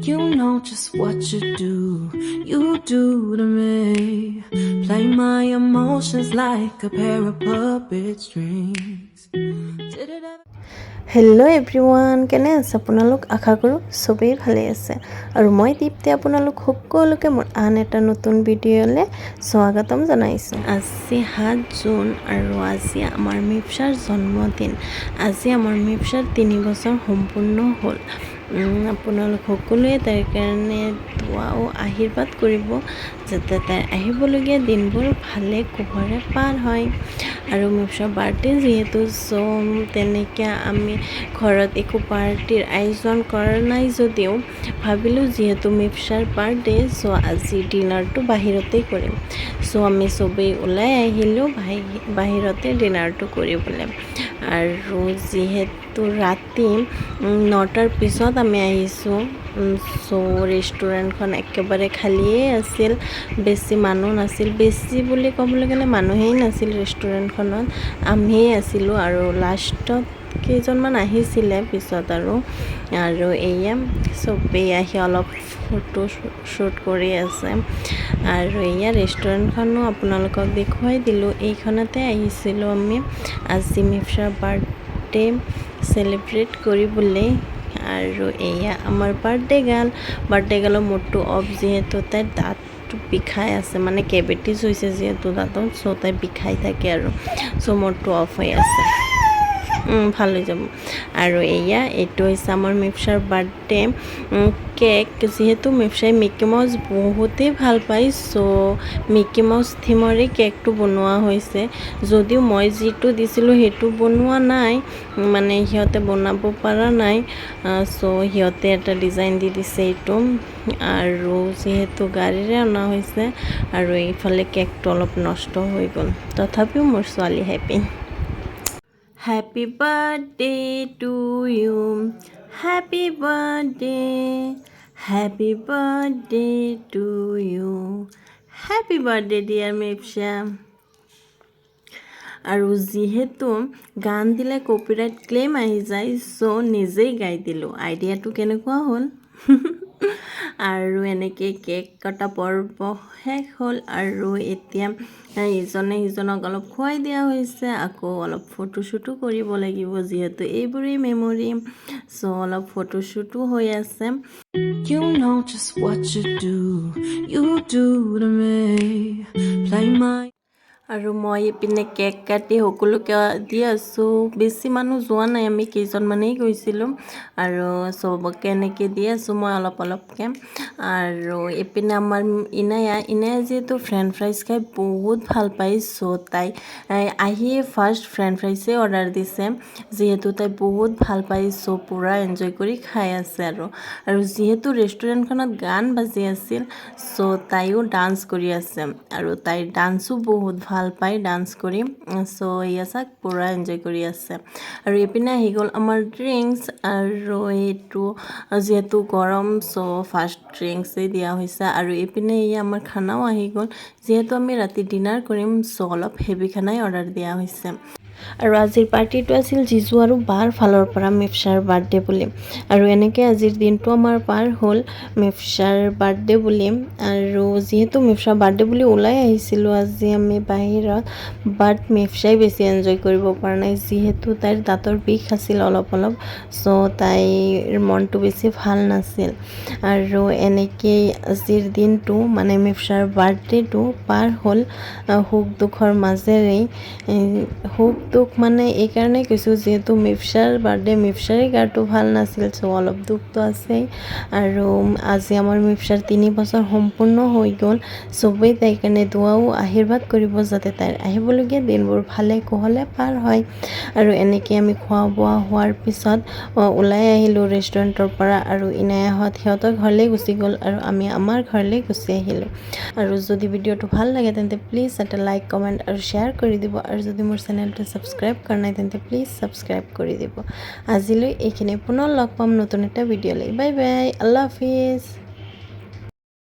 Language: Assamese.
You know just what you do to me. Play my emotions like a pair of puppet strings. Did it ever... hello' everyone, কেনে আছে আপোনালোক? আশা কৰোঁ চবেই ভালে আছে আৰু মই দীপ্তি আপোনালোক সকলোকে মোৰ আন এটা নতুন ভিডিঅ'লৈ স্বাগতম জনাইছোঁ। আজি 7 জুন আৰু আজি আমাৰ মিফছাৰ জন্মদিন। আজি আমাৰ মিফছাৰ 3 বছৰ সম্পূৰ্ণ হ'ল। আপোনালোক সকলোৱে তাইৰ কাৰণে দোৱা আৰু আশীৰ্বাদ কৰিব যাতে তাইৰ আহিবলগীয়া দিনবোৰ ভালে কুশলে পাৰ হয়। আৰু মিফছাৰ বাৰ্থডে যিহেতু তেনেকৈ আমি ঘৰত একো পাৰ্টিৰ আয়োজন কৰা নাই যদিও ভাবিলোঁ যিহেতু মিফছাৰ বাৰ্থডে আজি ডিনাৰটো বাহিৰতেই কৰিম। আমি চবেই ওলাই আহিলোঁ বাহিৰতে ডিনাৰটো কৰিবলৈ। আৰু যিহেতু ৰাতি 9টাৰ পিছত আমি আহিছোঁ, ৰেষ্টুৰেণ্টখন একেবাৰে খালীয়ে আছিল, বেছি মানুহ নাছিল। বেছি বুলি ক'বলৈ গ'লে মানুহেই নাছিল ৰেষ্টুৰেণ্টখনত, আমিয়ে আছিলোঁ আৰু লাষ্টত কেইজনমান আহিছিলে পিছত আৰু এয়া চবেই আহি অলপ ফটো শ্বুট কৰি আছে। আৰু এয়া ৰেষ্টুৰেণ্টখনো আপোনালোকক দেখুৱাই দিলোঁ। এইখনতে আহিছিলোঁ আমি আজি মিফছাৰ বাৰ্থডে চেলিব্ৰেট কৰিবলৈ। আৰু এয়া আমাৰ বাৰ্থডে গাৰ্লৰ মুডটো অফ, যিহেতু তাইৰ দাঁতটো বিষাই আছে, মানে কেভিটিছ হৈছে যিহেতু দাঁতত, তাই বিষাই থাকে আৰু মুডটো অফ হৈ আছে। ভাল হৈ যাব। আৰু এইটো হৈছে আমাৰ মিফছাৰ বাৰ্থডে কেক। যিহেতু মিফছাই মিকি মাউছ বহুতেই ভাল পায়, মিকি মাউছ থিমৰে কেকটো বনোৱা হৈছে। যদিও মই যিটো দিছিলোঁ সেইটো বনোৱা নাই, মানে সিহঁতে বনাব পৰা নাই, সিহঁতে এটা ডিজাইন দি দিছে এইটো। আৰু যিহেতু গাড়ীৰে অনা হৈছে আৰু এইফালে কেকটো অলপ নষ্ট হৈ গ'ল, তথাপিও মোৰ ছোৱালী happy. Happy birthday to you, happy birthday to you, happy birthday dear Mifsha. আৰু যিহেতু গান দিলে কপিৰাইট ক্লেইম আহি যায়, নিজেই গাই দিলোঁ। আইডিয়াটো কেনেকুৱা হ'ল? আৰু এনেকৈ কেক কটা পৰ্ব শেষ হ'ল আৰু এতিয়া ইজনে সিজনক অলপ খুৱাই দিয়া হৈছে। আকৌ অলপ ফটোশ্বুটো কৰিব লাগিব, যিহেতু এইবোৰেই মেমৰি, অলপ ফটোশ্বুটো হৈ আছে। You know just what you do to me. Play my... আৰু মই এইপিনে কেক কাটি সকলোকে দি আছোঁ। বেছি মানুহ যোৱা নাই, আমি কেইজনমানেই গৈছিলোঁ আৰু চবকে এনেকৈ দি আছোঁ মই অলপকৈ। আৰু এইপিনে আমাৰ ইনায়া যিহেতু ফ্ৰেঞ্চ ফ্ৰাইজ খাই বহুত ভাল পায়, তাই আহিয়ে ফাৰ্ষ্ট ফ্ৰেঞ্চ ফ্ৰাইজেই অৰ্ডাৰ দিছে, যিহেতু তাই বহুত ভাল পায়, পূৰা এনজয় কৰি খাই আছে। আৰু যিহেতু ৰেষ্টুৰেণ্টখনত গান বাজি আছিল, তাইও ডান্স কৰি আছে আৰু তাইৰ ডান্সো বহুত ভাল পায় ডান্স কৰি, এয়া চাক পূৰা এনজয় কৰি আছে। আৰু এইপিনে আহি গ'ল আমাৰ ড্ৰিংকছ, আৰু এইটো যিহেতু গৰম, ফাৰ্ষ্ট ড্ৰিংকছেই দিয়া হৈছে। আৰু এইপিনে আমাৰ খানাও আহি গ'ল, যিহেতু আমি ৰাতি ডিনাৰ কৰিম, অলপ হেভি খানাই অৰ্ডাৰ দিয়া হৈছে। আৰু আজিৰ পাৰ্টিটো আছিল জিজু আৰু বাৰ ফালৰ পৰা মিফছাৰ বাৰ্থডে বুলি। আৰু এনেকৈ আজিৰ দিনটো আমাৰ পাৰ হ'ল মিফছাৰ বাৰ্থডে বুলি। আৰু যিহেতু মিফছাৰ বাৰ্থডে বুলি ওলাই আহিছিলোঁ আজি আমি বাহিৰত, বাট মিফছাই বেছি এনজয় কৰিব পৰা নাই, যিহেতু তাইৰ দাঁতৰ বিষ আছিল অলপ, তাইৰ মনটো বেছি ভাল নাছিল। আৰু এনেকেই আজিৰ দিনটো, মানে মিফছাৰ বাৰ্থডেটো পাৰ হ'ল সুখ দুখৰ মাজেৰেই। সুখ দুখ মানে এইকাৰণেই কৈছোঁ, যিহেতু মিফছাৰ বাৰ্থডে, মিফছাৰে গাটো ভাল নাছিল, অলপ দুখটো আছেই। আৰু আজি আমাৰ মিফছাৰ 3 বছৰ সম্পূৰ্ণ হৈ গ'ল। চবেই তাইৰ কাৰণে দোৱাও আশীৰ্বাদ কৰিব যাতে তাইৰ আহিবলগীয়া দিনবোৰ ভালে কুশলে পাৰ হয়। আৰু এনেকৈ আমি খোৱা বোৱা হোৱাৰ পিছত ওলাই আহিলোঁ ৰেষ্টুৰেণ্টৰ পৰা, আৰু ইনায়াহঁত সিহঁতৰ ঘৰলৈ গুচি গ'ল আৰু আমি আমাৰ ঘৰলৈ গুচি আহিলোঁ। আৰু যদি ভিডিঅ'টো ভাল লাগে তেন্তে প্লিজ এটা লাইক, কমেণ্ট আৰু শ্বেয়াৰ কৰি দিব। আৰু যদি মোৰ চেনেলটো ছাবস্ক্ৰাইব কৰা নাই তেন্তে প্লিজ ছাবস্ক্ৰাইব কৰি দিব। আজিলৈ এইখিনি, পুনৰ লগ পাম নতুন এটা ভিডিঅ'লৈ। Bye bye, Allah Hafiz.